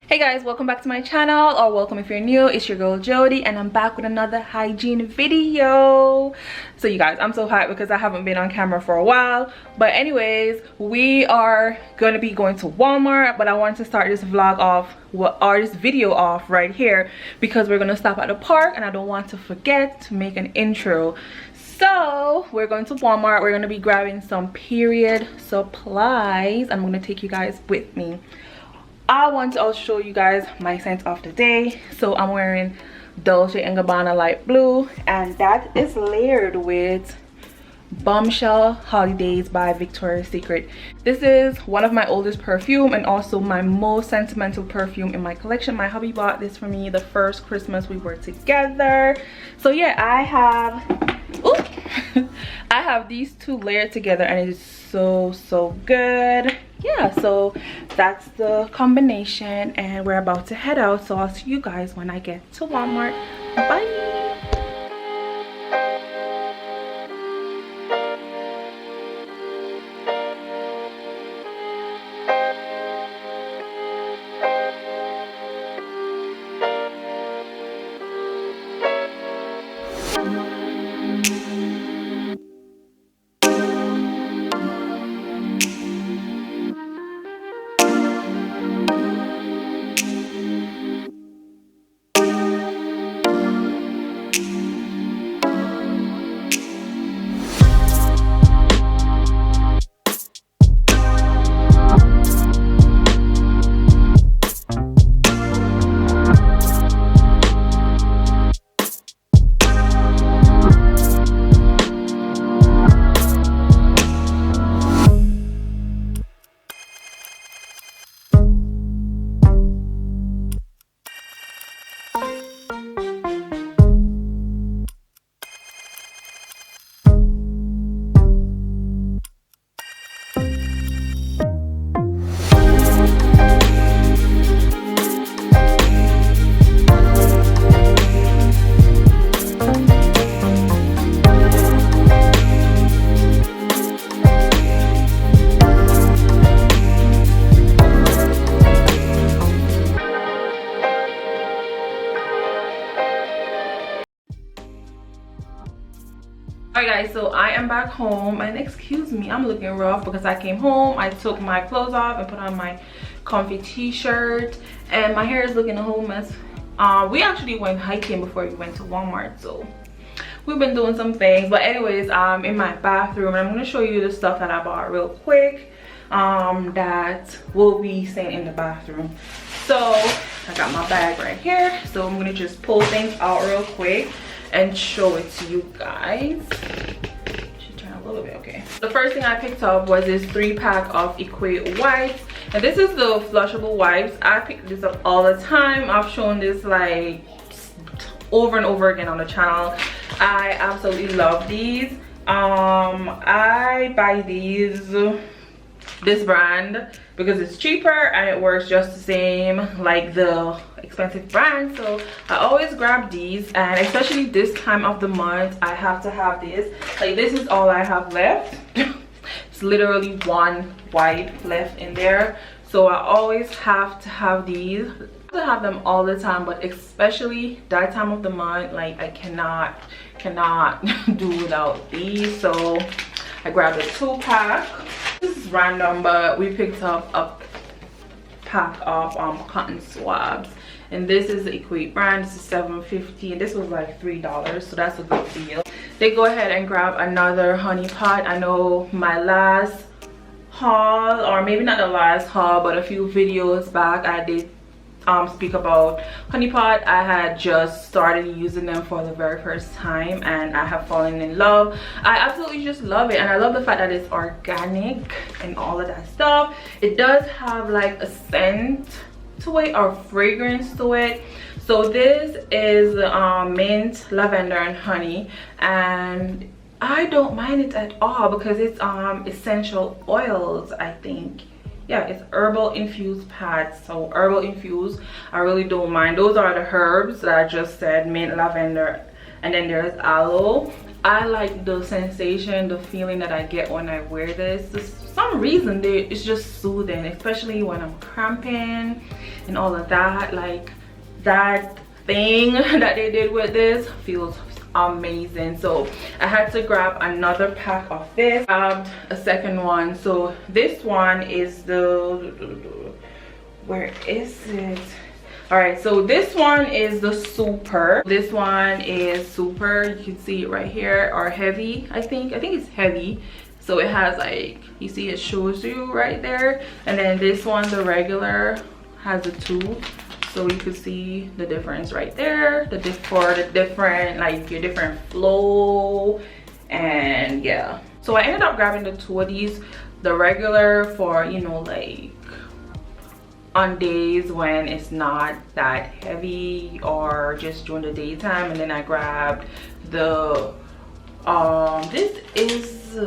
Hey guys, welcome back to my channel, or welcome if you're new. It's your girl Jody and I'm back with another hygiene video. So you guys, I'm so hyped because I haven't been on camera for a while, but anyways, we are gonna be going to Walmart, but I wanted to start this vlog off, this video off right here, because we're gonna stop at the park and I don't want to forget to make an intro. So we're going to Walmart. We're gonna be grabbing some period supplies and I'm gonna take you guys with me. I want to also show you guys my scent of the day. So I'm wearing Dolce & Gabbana light blue, and that is layered with Bombshell Holidays by Victoria's Secret. This is one of my oldest perfume and also my most sentimental perfume in my collection. My hubby bought this for me the first Christmas we were together. So yeah, I have these two layered together and it is so good. Yeah, so that's the combination and we're about to head out, so I'll see you guys when I get to Walmart. Bye. Alright guys, so I am back home and excuse me, I'm looking rough because I came home, I took my clothes off and put on my comfy t-shirt and my hair is looking a whole mess. We actually went hiking before we went to Walmart, so we've been doing some things. But anyways, I'm in my bathroom and I'm going to show you the stuff that I bought real quick that will be staying in the bathroom. So I got my bag right here, so I'm going to just pull things out real quick and show it to you guys. Should turn a little bit, okay. The first thing I picked up was this 3-pack of Equate wipes, and this is the flushable wipes. I pick this up all the time. I've shown this like over and over again on the channel. I absolutely love these. I buy this brand because it's cheaper and it works just the same like the expensive brand, so I always grab these, and especially this time of the month I have to have this. Like, this is all I have left. It's literally one wipe left in there, so I always have to have these. I have them all the time, but especially that time of the month, like I cannot do without these. So I grabbed a 2-pack. This is random, but we picked up a pack of cotton swabs, and this is the Equate brand. This is $7.50 and this was like $3, so that's a good deal. They go ahead and grab another honey pot. I know my last haul, or maybe not the last haul, but a few videos back I did speak about honey pot. I had just started using them for the very first time and I have fallen in love. I absolutely just love it, and I love the fact that it's organic and all of that stuff. It does have like a scent to it, or fragrance to it. So this is mint, lavender and honey, and I don't mind it at all because it's essential oils, I think. Yeah, it's herbal infused pads, so herbal infused. I really don't mind. Those are the herbs that I just said: mint, lavender and then there's aloe. I like the sensation, the feeling that I get when I wear this. For some reason it's just soothing, especially when I'm cramping and all of that. Like, that thing that they did with this feels amazing. So I had to grab another pack of this. Grabbed a second one. So this one is the, where is it? All right, so this one is the super. This one is super. You can see it right here, or heavy. I think it's heavy. So it has, like, you see it shows you right there. And then this one, the regular, has a 2. So you can see the difference right there. For the different, like, your different flow. And yeah, so I ended up grabbing the 2 of these. The regular for, you know, like on days when it's not that heavy or just during the daytime. And then I grabbed the this is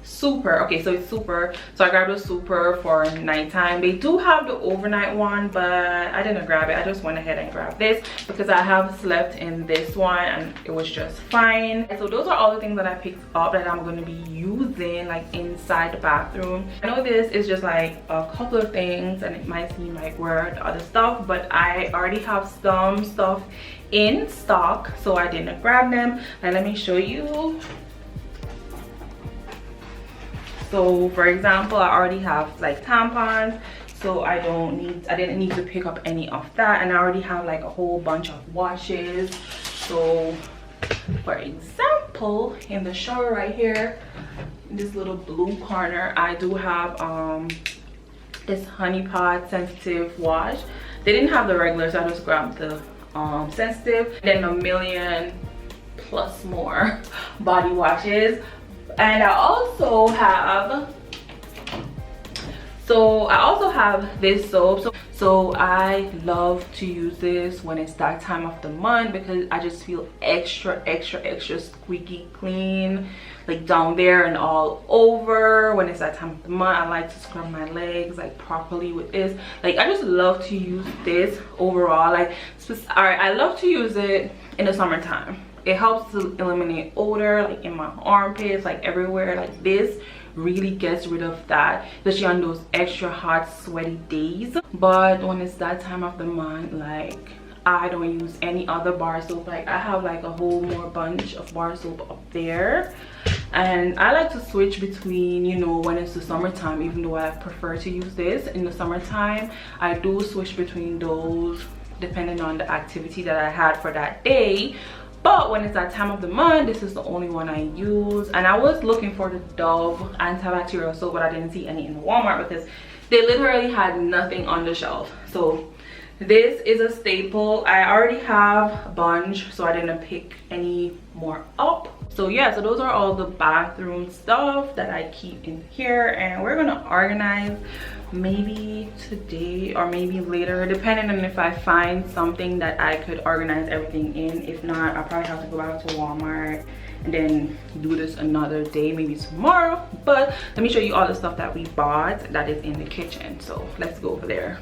super. Okay, so it's super. So I grabbed the super for nighttime. They do have the overnight one, but I didn't grab it. I just went ahead and grabbed this because I have slept in this one and it was just fine. So those are all the things that I picked up that I'm going to be using, like, inside the bathroom. I know this is just like a couple of things and it might seem like where the other stuff, but I already have some stuff in stock, so I didn't grab them. And let me show you. So for example, I already have like tampons, so I didn't need to pick up any of that. And I already have like a whole bunch of washes. So for example, in the shower right here, in this little blue corner, I do have this honey pot sensitive wash. They didn't have the regular, so I just grabbed the sensitive. Then a million plus more body washes. And I also have this soap. So I love to use this when it's that time of the month because I just feel extra squeaky clean, like down there and all over. When it's that time of the month, I like to scrub my legs like properly with this. Like, I just love to use this overall. Like, all right, I love to use it in the summertime. It helps to eliminate odor, like in my armpits, like everywhere. Like, this really gets rid of that, especially on those extra hot sweaty days. But when it's that time of the month, like, I don't use any other bar soap. Like, I have like a whole more bunch of bar soap up there, and I like to switch between, you know, when it's the summertime, even though I prefer to use this in the summertime, I do switch between those depending on the activity that I had for that day. But when it's that time of the month, this is the only one I use. And I was looking for the Dove antibacterial soap, but I didn't see any in Walmart because they literally had nothing on the shelf. So this is a staple. I already have a bunch, so I didn't pick any more up. So yeah, so those are all the bathroom stuff that I keep in here, and we're gonna organize maybe today or maybe later, depending on if I find something that I could organize everything in. If not, I'll probably have to go back to Walmart and then do this another day, maybe tomorrow. But let me show you all the stuff that we bought that is in the kitchen. So let's go over there.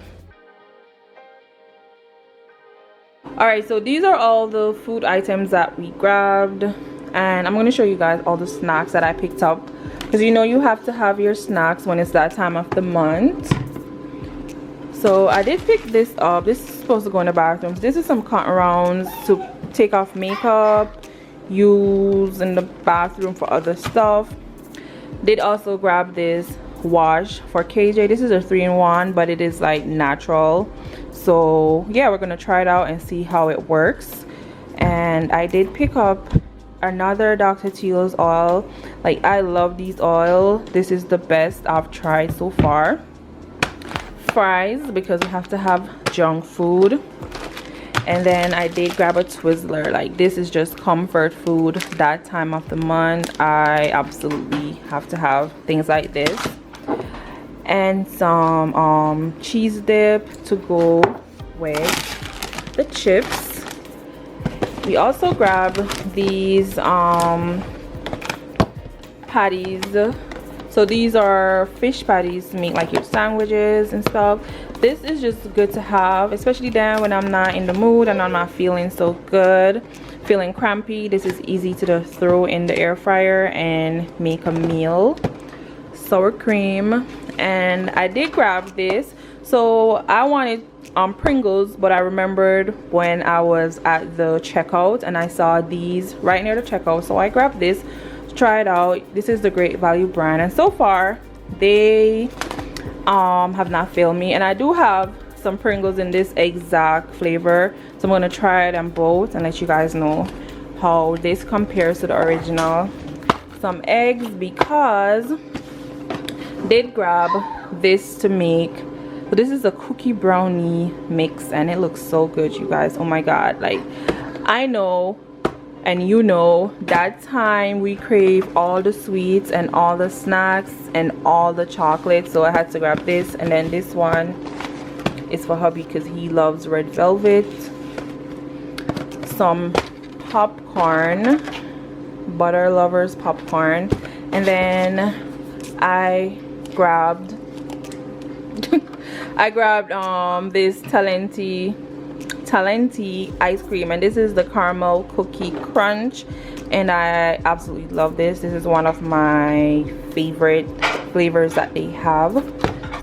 All right, so these are all the food items that we grabbed, and I'm going to show you guys all the snacks that I picked up, because you know you have to have your snacks when it's that time of the month. So I did pick this up. This is supposed to go in the bathrooms. This is some cotton rounds to take off makeup, use in the bathroom for other stuff. Did also grab this wash for KJ. This is a 3-in-1, but it is like natural. So yeah, we're gonna try it out and see how it works. And I did pick up another Dr. Teal's oil. Like, I love these oil. This is the best I've tried so far. Fries, because we have to have junk food. And then I did grab a Twizzler. Like, this is just comfort food that time of the month. I absolutely have to have things like this. And some cheese dip to go with the chips. We also grabbed these patties. So these are fish patties to make like your sandwiches and stuff. This is just good to have, especially then when I'm not in the mood and I'm not feeling so good, feeling crampy. This is easy to just throw in the air fryer and make a meal. Sour cream. And I did grab this. So I wanted Pringles, but I remembered when I was at the checkout and I saw these right near the checkout, so I grabbed this to try it out. This is the Great Value brand, and so far they have not failed me. And I do have some Pringles in this exact flavor, so I'm gonna try them both and let you guys know how this compares to the original. Some eggs, because I did grab this to make. So this is a cookie brownie mix and it looks so good, you guys. Oh my god, like I know and you know that time we crave all the sweets and all the snacks and all the chocolate, so I had to grab this. And then this one is for hubby because he loves red velvet. Some popcorn, butter lovers popcorn. And then I grabbed this Talenti ice cream, and this is the caramel cookie crunch, and I absolutely love this. This is one of my favorite flavors that they have.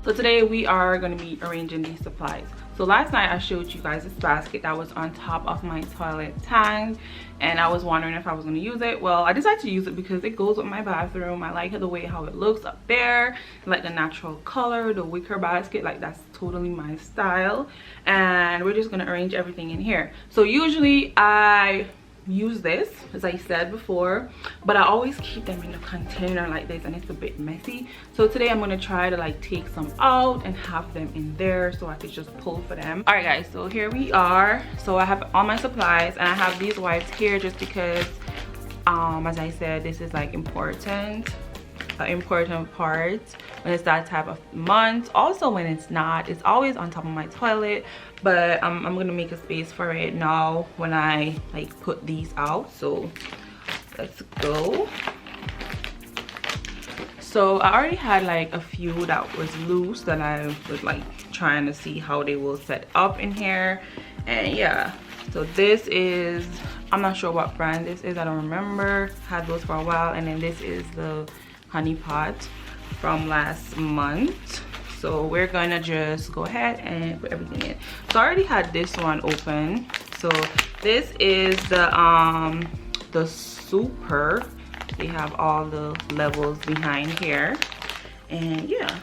So today we are going to be arranging these supplies. So last night I showed you guys this basket that was on top of my toilet tank, and I was wondering if I was going to use it. Well, I decided to use it because it goes with my bathroom. I like the way how it looks up there, like the natural color, the wicker basket, like that's totally my style. And we're just going to arrange everything in here. So usually I use this, as I said before, but I always keep them in a container like this, and it's a bit messy. So today I'm going to try to like take some out and have them in there so I could just pull for them. All right guys, so here we are. So I have all my supplies, and I have these wipes here just because as I said, this is like important part when it's that type of month. Also when it's not, it's always on top of my toilet, but I'm gonna make a space for it now when I like put these out. So let's go. So I already had like a few that was loose that I was like trying to see how they will set up in here. And yeah, so this is, I'm not sure what brand this is, I don't remember, had those for a while. And then this is the honey pot from last month. So we're gonna just go ahead and put everything in. So I already had this one open. So this is the super. They have all the levels behind here, and yeah.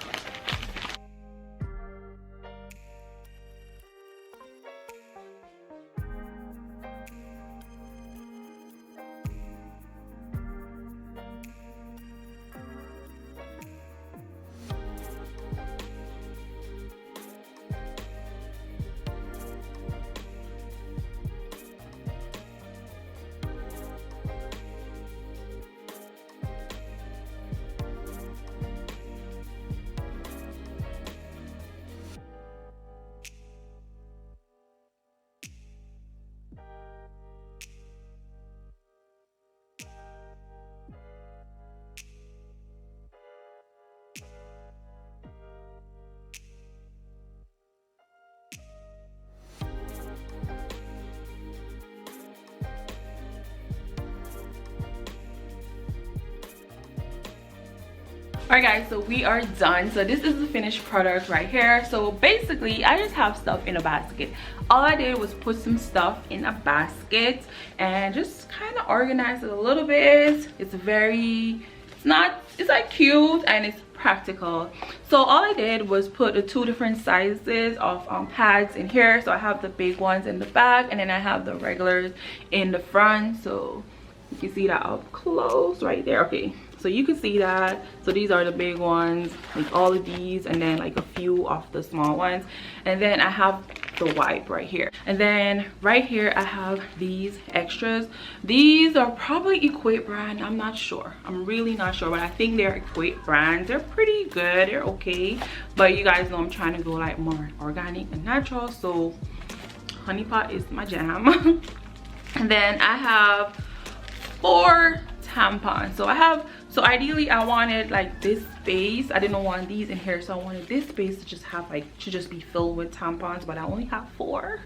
Alright guys, so we are done. So this is the finished product right here. So basically I just have stuff in a basket. All I did was put some stuff in a basket and just kind of organize it a little bit. It's like cute and it's practical. So all I did was put the two different sizes of pads in here. So I have the big ones in the back, and then I have the regulars in the front. So you can see that up close right there. Okay, so you can see that. So these are the big ones, like all of these, and then like a few of the small ones. And then I have the wipe right here, and then right here I have these extras. These are probably Equate brand. I'm not sure, I'm really not sure, but I think they're Equate brands. They're pretty good, they're okay, but you guys know I'm trying to go like more organic and natural, so honey pot is my jam. And then I have 4 tampons. So I have So ideally I wanted like this space. I didn't want these in here, so I wanted this space to just have like, to just be filled with tampons, but I only have 4.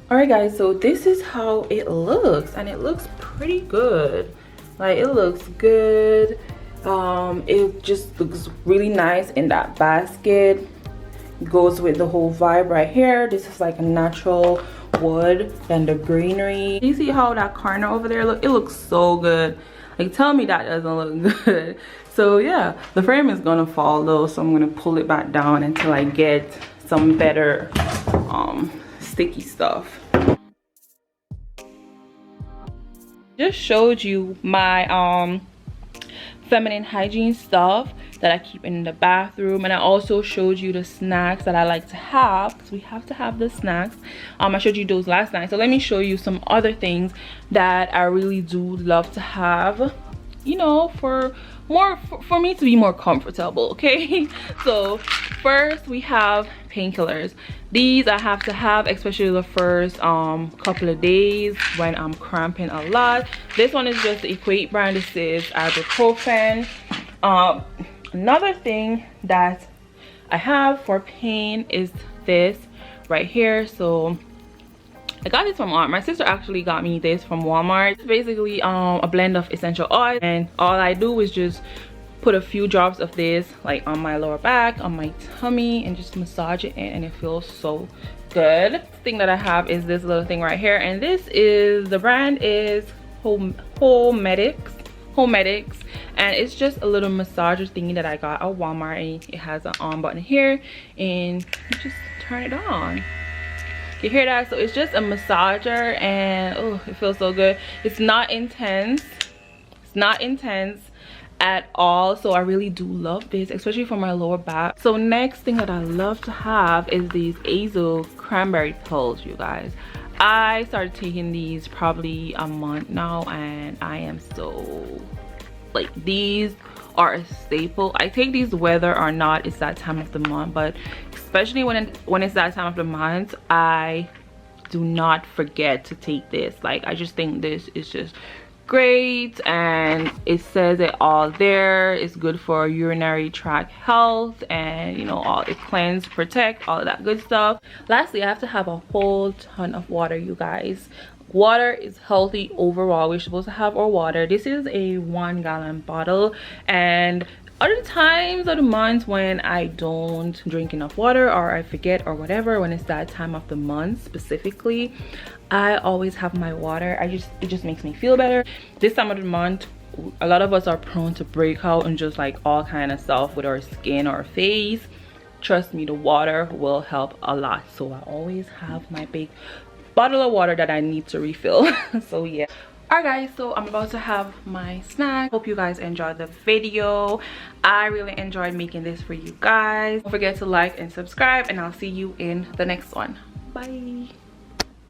Alright guys, so this is how it looks, and it looks pretty good. Like, it looks good. It just looks really nice in that basket. Goes with the whole vibe right here. This is like a natural wood and the greenery. You see how that corner over there look? It looks so good. Like, tell me that doesn't look good. So yeah, the frame is gonna fall though, so I'm gonna pull it back down until I get some better sticky stuff. Just showed you my feminine hygiene stuff that I keep in the bathroom, and I also showed you the snacks that I like to have, because we have to have the snacks. I showed you those last night, so let me show you some other things that I really do love to have, you know, for me to be more comfortable. Okay, so first we have painkillers. These I have to have, especially the first couple of days when I'm cramping a lot. This one is just the Equate brand. This is ibuprofen. Another thing that I have for pain is this right here. So I got this from Walmart. My sister actually got me this from Walmart. It's basically a blend of essential oil, and all I do is just put a few drops of this like on my lower back, on my tummy, and just massage it in, and it feels so good. The thing that I have is this little thing right here, and this is, the brand is Homedics, and it's just a little massager thingy that I got at Walmart, and it has an on button here, and you just turn it on. You hear that? So it's just a massager, and oh, it feels so good. It's not intense. It's not intense at all, so I really do love this, especially for my lower back. So next thing that I love to have is these Azo cranberry pills, you guys. I started taking these probably a month now, and I am so, like, these are a staple. I take these whether or not it's that time of the month, but especially when it's that time of the month, I do not forget to take this. Like, I just think this is just great, and it says it all there. It's good for urinary tract health, and you know, all it cleanse, protect, all of that good stuff. Lastly, I have to have a whole ton of water, you guys. Water is healthy overall. We're supposed to have our water. This is a 1-gallon bottle, and other times of the month when I don't drink enough water, or I forget, or whatever, when it's that time of the month specifically, I always have my water. It just makes me feel better. This time of the month, a lot of us are prone to breakout and just like all kind of stuff with our skin or face. Trust me, the water will help a lot. So I always have my big bottle of water that I need to refill. So yeah. Alright guys, so I'm about to have my snack. Hope you guys enjoyed the video. I really enjoyed making this for you guys. Don't forget to like and subscribe, and I'll see you in the next one. Bye.